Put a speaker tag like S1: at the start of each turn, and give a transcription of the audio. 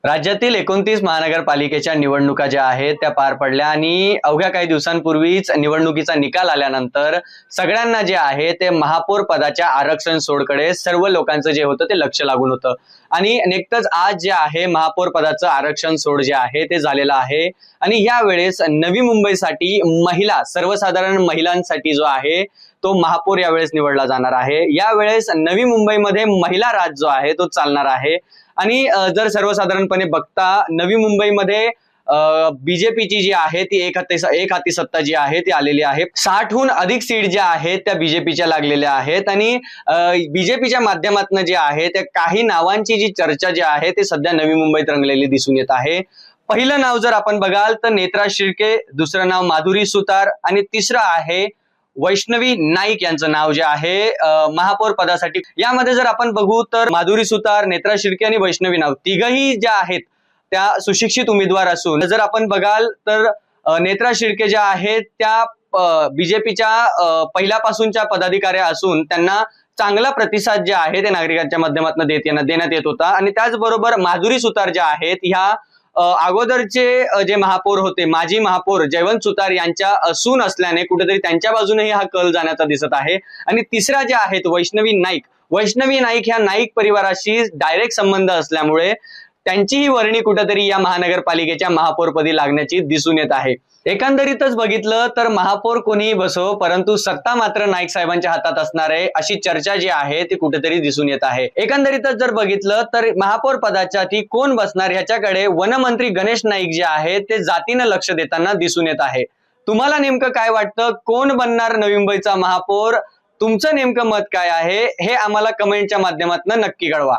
S1: राज्यातील 29 महानगरपालिकेच्या निवडणुका ज्या आहेत त्या पार पडल्या आणि अवघ्या काही दिवसांपूर्वीच निवडणुकीचा निकाल आल्यानंतर सगळ्यांना जे आहे ते महापौर पदाच्या आरक्षण सोडकडे सर्व लोकांचं जे होतं ते लक्ष लागून होतं आणि नुकतंच आज जे आहे महापौर पदाचं आरक्षण सोड जे आहे ते झालेलं आहे आणि यावेळेस नवी मुंबईसाठी महिला सर्वसाधारण महिलांसाठी जो आहे तो महापौर यावेळेस निवडला जाणार आहे। यावेळेस नवी मुंबईमध्ये महिला राज जो आहे तो चालणार आहे आणि जर सर्वसाधारणपणे बघता नवी मुंबईमध्ये बीजेपीची जी आहे ती एक हाती सत्ता जी आहे ती आलेली आहे। 60हून अधिक सीट ज्या आहेत त्या बीजेपीच्या लागलेल्या आहेत आणि बीजेपीच्या माध्यमातून जे आहे त्या काही नावांची जी चर्चा जी आहे ते सध्या नवी मुंबईत रंगलेली दिसून येत आहे। पहिलं नाव जर आपण बघाल तर नेत्रा शिर्के, दुसरं नाव माधुरी सुतार आणि तिसरं आहे वैष्णवी नाईक यांचं नाव जे आहे महापौर पदासाठी। यामध्ये जर आपण बघू तर माधुरी सुतार, नेत्रा शिर्के आणि वैष्णवी नाईक तिघही ज्या आहेत त्या सुशिक्षित उमेदवार असून जर आपण बघाल तर नेत्रा शिर्के ज्या आहेत त्या बीजेपीच्या पहिल्यापासूनच्या पदाधिकारी असून त्यांना चांगला प्रतिसाद जे आहे ते नागरिकांच्या माध्यमातून देण्यात येत होता आणि त्याचबरोबर माधुरी सुतार ज्या आहेत ह्या अगोदरचे जे महापौर होते माजी महापौर जयवंत सुतार यांच्या सून असल्याने कुठेतरी त्यांच्या बाजूनेही हा कल जाण्याचा दिसत आहे। आणि तिसऱ्या ज्या आहेत वैष्णवी नाईक ह्या नाईक परिवाराशी डायरेक्ट संबंध असल्यामुळे त्यांचीही वर्णी कुठेतरी या महानगरपालिकेच्या महापौरपदी लागण्याची दिसून येत आहे। एकंदरीतच बघितलं तर महापौर कोणीही बसो परंतु सत्ता मात्र नाईक साहेबांच्या हातात असणार आहे अशी चर्चा जी आहे ती कुठेतरी दिसून येत आहे। एकंदरीतच जर बघितलं तर महापौर पदासाठी कोण बसणार ह्याच्याकडे वनमंत्री गणेश नाईक जे आहे ते जातीनं लक्ष देताना दिसून येत आहे। तुम्हाला नेमकं काय वाटतं, कोण बनणार नवी मुंबईचा महापौर? तुमचं नेमकं मत काय आहे हे आम्हाला कमेंटच्या माध्यमातून नक्की कळवा।